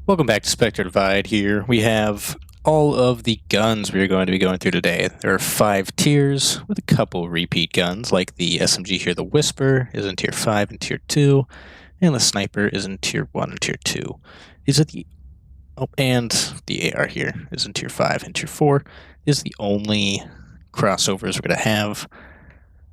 Welcome back to Spectre Divide. Here we have all of the guns we are going to be going through today. There are 5 tiers with a couple repeat guns, like the SMG here, the Whisper, is in Tier 5 and Tier 2, and the Sniper is in Tier 1 and Tier 2. These are the... Oh, and the AR here is in Tier 5 and Tier 4. This is the only crossovers we're going to have.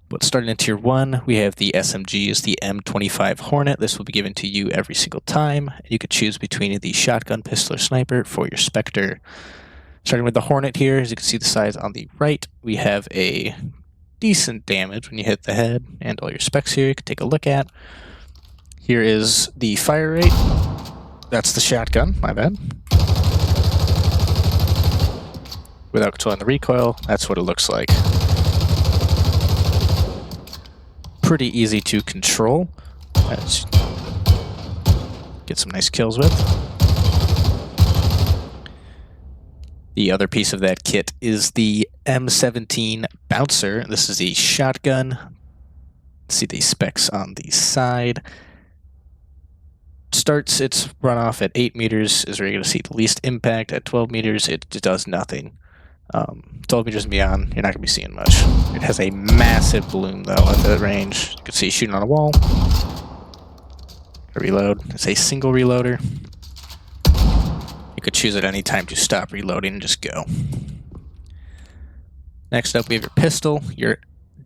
But starting in Tier 1, we have the SMG is the M25 Hornet. This will be given to you every single time. You could choose between the shotgun, pistol, or sniper for your Spectre. Starting with the Hornet here, as you can see the size on the right, we have a decent damage when you hit the head, and all your specs here you can take a look at. Here is the fire rate. That's the shotgun, my bad. Without controlling the recoil, that's what it looks like. Pretty easy to control. Let's get some nice kills with. The other piece of that kit is the M17 Bouncer. This is the shotgun. See the specs on the side. Starts its runoff at 8 meters is where you're going to see the least impact. At 12 meters, it does nothing. 12 meters and beyond, you're not going to be seeing much. It has a massive bloom, though, at the range. You can see shooting on a wall. A reload. It's a single reloader. You could choose at any time to stop reloading and just go. Next up, we have your pistol, your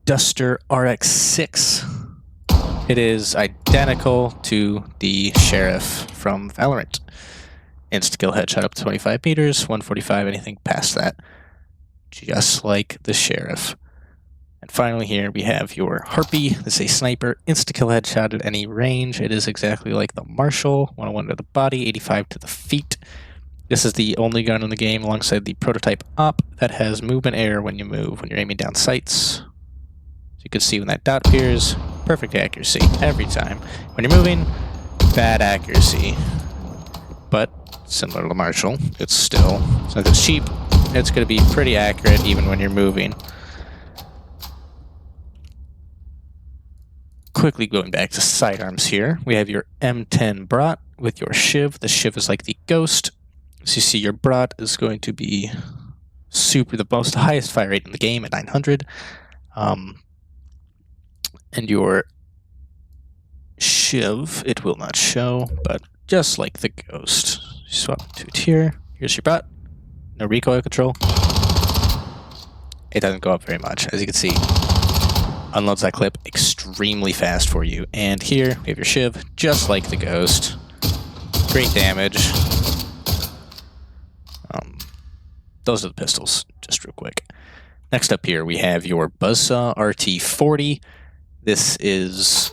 Duster RX-6. It is identical to the Sheriff from Valorant. Insta-kill headshot up to 25 meters, 145, anything past that. Just like the Sheriff. And finally here we have your Harpy. This is a sniper, insta-kill headshot at any range. It is exactly like the Marshall, 101 to the body, 85 to the feet. This is the only gun in the game alongside the prototype Op that has movement error when you move, when you're aiming down sights. So you can see when that dot appears, perfect accuracy every time. When you're moving, bad accuracy. But similar to the Marshall, it's still, since it's cheap, it's going to be pretty accurate even when you're moving. Quickly going back to sidearms here, we have your M10 Brat with your Shiv. The Shiv is like the Ghost. So you see your Brat is going to be the highest fire rate in the game at 900. And your Shiv, it will not show, but just like the Ghost. Swap to it here. Here's your Brat. No recoil control. It doesn't go up very much, as you can see. Unloads that clip extremely fast for you. And here we have your Shiv, just like the Ghost. Great damage. Those are the pistols, just real quick. Next up here we have your Buzzsaw RT40. This is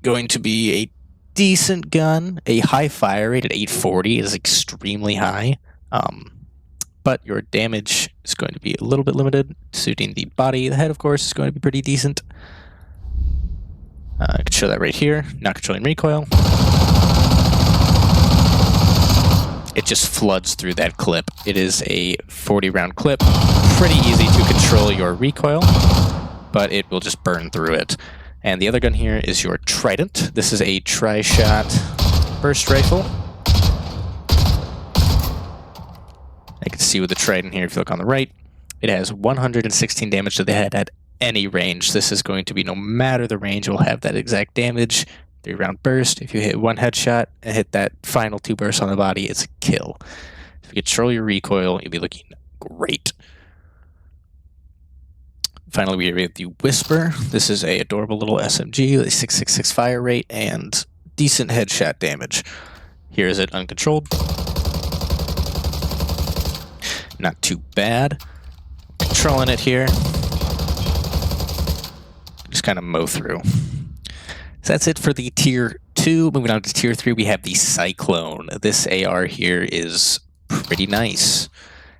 going to be a decent gun. A high fire rate at 840 is extremely high. But your damage is going to be a little bit limited, suiting the body. The head, of course, is going to be pretty decent. I can show that right here. Not controlling recoil. It just floods through that clip. It is a 40-round clip. Pretty easy to control your recoil, but it will just burn through it. And the other gun here is your Trident. This is a tri-shot burst rifle. You can see with the Trident here, if you look on the right, it has 116 damage to the head at any range. This is going to be, no matter the range, it will have that exact damage. 3-round burst. If you hit one headshot and hit that final 2 bursts on the body, it's a kill. If you control your recoil, you'll be looking great. Finally, we have the Whisper. This is a adorable little SMG with a 666 fire rate and decent headshot damage. Here is it uncontrolled. Not too bad. Controlling it here. Just kind of mow through. So that's it for the Tier 2. Moving on to Tier 3, we have the Cyclone. This AR here is pretty nice.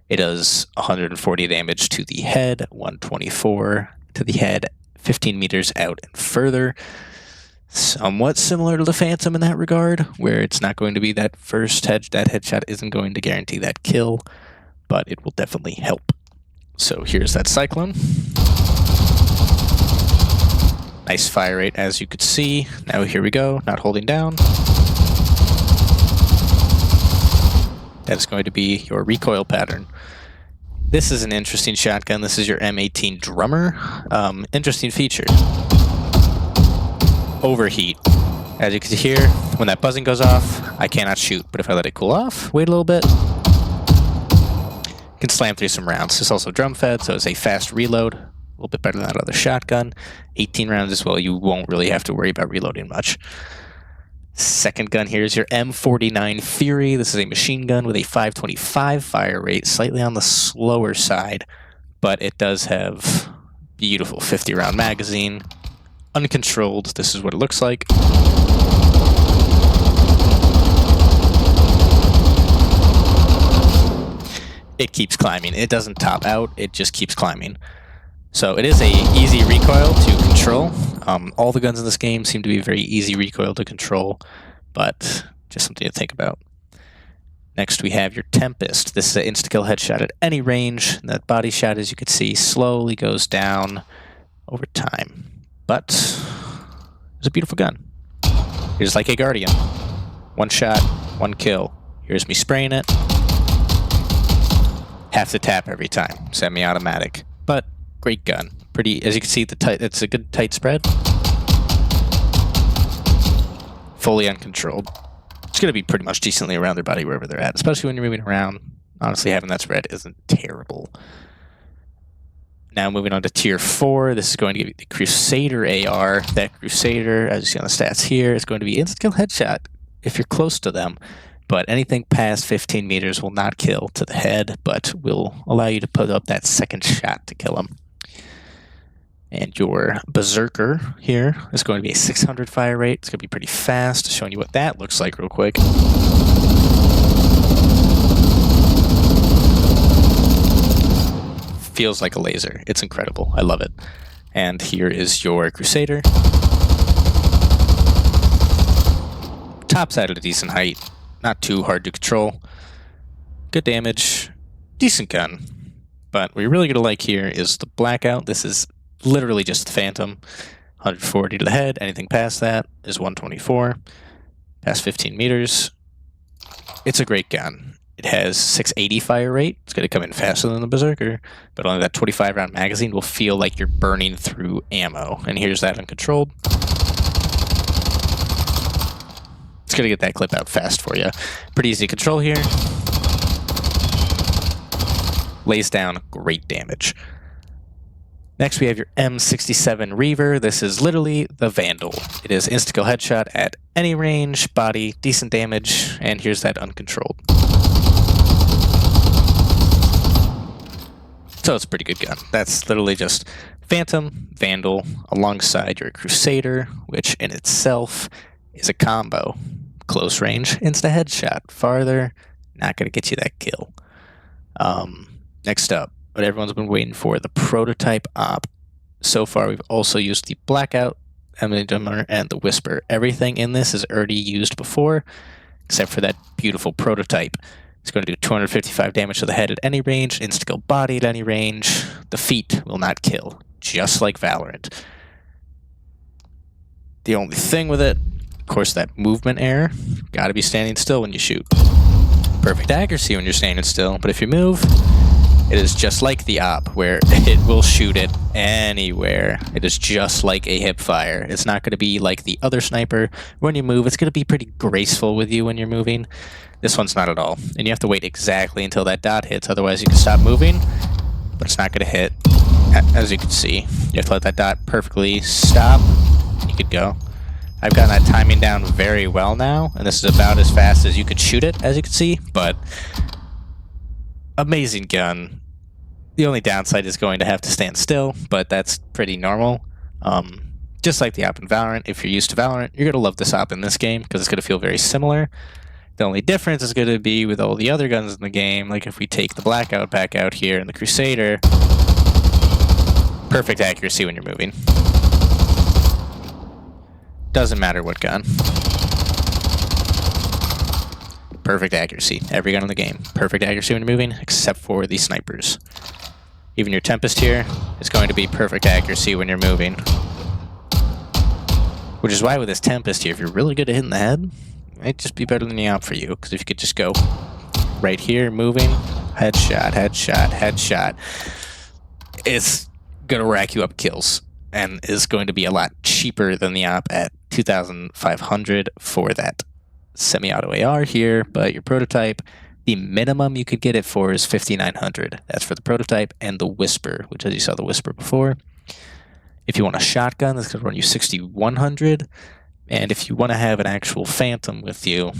It does 140 damage to the head, 124 to the head, 15 meters out and further. Somewhat similar to the Phantom in that regard, where it's not going to be that first headshot isn't going to guarantee that kill, but it will definitely help. So here's that Cyclone. Nice fire rate, as you could see. Now here we go, not holding down. That's going to be your recoil pattern. This is an interesting shotgun. This is your M18 Drummer. Interesting feature. Overheat. As you can hear, when that buzzing goes off, I cannot shoot. But if I let it cool off, wait a little bit, can slam through some rounds. It's also drum fed, so it's a fast reload. A little bit better than that other shotgun. 18 rounds as well. You won't really have to worry about reloading much. Second gun here is your M49 Fury. This is a machine gun with a 525 fire rate, slightly on the slower side, but it does have beautiful 50-round magazine. Uncontrolled, this is what it looks like. It keeps climbing. It doesn't top out, it just keeps climbing. So it is a easy recoil to control. All the guns in this game seem to be very easy recoil to control, but just something to think about. Next we have your Tempest. This is an insta-kill headshot at any range. That body shot, as you can see, slowly goes down over time. But it's a beautiful gun. Here's like a Guardian. One shot, one kill. Here's me spraying it. Have to tap every time. Semi-automatic. But great gun. Pretty, as you can see, it's a good tight spread. Fully uncontrolled. It's going to be pretty much decently around their body wherever they're at, especially when you're moving around. Honestly, having that spread isn't terrible. Now moving on to Tier 4, this is going to give you the Crusader AR. That Crusader, as you see on the stats here, is going to be instant-kill headshot if you're close to them. But anything past 15 meters will not kill to the head, but will allow you to put up that second shot to kill them. And your Berserker here is going to be a 600 fire rate. It's going to be pretty fast. Showing you what that looks like real quick. Feels like a laser. It's incredible. I love it. And here is your Crusader. Top side at a decent height. Not too hard to control. Good damage. Decent gun. But what you're really going to like here is the Blackout. This is literally just the Phantom. 140 to the head. Anything past that is 124. Past 15 meters. It's a great gun. It has 680 fire rate. It's going to come in faster than the Berserker, but only that 25 round magazine will feel like you're burning through ammo. And here's that uncontrolled. It's going to get that clip out fast for you. Pretty easy to control here. Lays down great damage. Next we have your M67 Reaver. This is literally the Vandal. It is insta-kill headshot at any range, body, decent damage, and here's that uncontrolled. So it's a pretty good gun. That's literally just Phantom, Vandal, alongside your Crusader, which in itself is a combo. Close range, insta-headshot. Farther, not going to get you that kill. Next up, what everyone's been waiting for, the prototype op. So far, we've also used the Blackout, Emily and the Whisper. Everything in this is already used before, except for that beautiful prototype. It's going to do 255 damage to the head at any range, insta-kill body at any range. The feet will not kill, just like Valorant. The only thing with it, of course, that movement error. Got to be standing still when you shoot. Perfect accuracy when you're standing still, but if you move, it is just like the op, where it will shoot it anywhere. It is just like a hip fire. It's not going to be like the other sniper. When you move, it's going to be pretty graceful with you when you're moving. This one's not at all. And you have to wait exactly until that dot hits, otherwise you can stop moving, but it's not going to hit. As you can see, you have to let that dot perfectly stop. You could go. I've gotten that timing down very well now, and this is about as fast as you could shoot it, as you can see, but amazing gun. The only downside is going to have to stand still, but that's pretty normal. Just like the op in Valorant, if you're used to Valorant, you're going to love this op in this game, because it's going to feel very similar. The only difference is going to be with all the other guns in the game, like if we take the Blackout back out here and the Crusader, perfect accuracy when you're moving. Doesn't matter what gun. Perfect accuracy. Every gun in the game. Perfect accuracy when you're moving, except for the snipers. Even your Tempest here is going to be perfect accuracy when you're moving. Which is why with this Tempest here, if you're really good at hitting the head, it might just be better than the op for you. Because if you could just go right here, moving, headshot, headshot, headshot. It's gonna rack you up kills, and is going to be a lot cheaper than the op at 2,500 for that semi-auto AR here. But your prototype, the minimum you could get it for is 5,900. That's for the prototype and the Whisper, which, as you saw the Whisper before. If you want a shotgun, that's going to run you 6,100. And if you want to have an actual Phantom with you,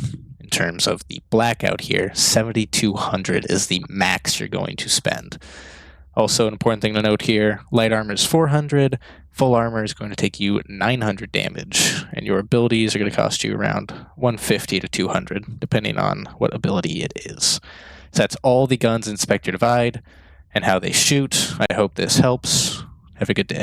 in terms of the Blackout here, 7,200 is the max you're going to spend. Also, an important thing to note here, light armor is 400, full armor is going to take you 900 damage, and your abilities are going to cost you around 150 to 200, depending on what ability it is. So that's all the guns in Spectre Divide and how they shoot. I hope this helps. Have a good day.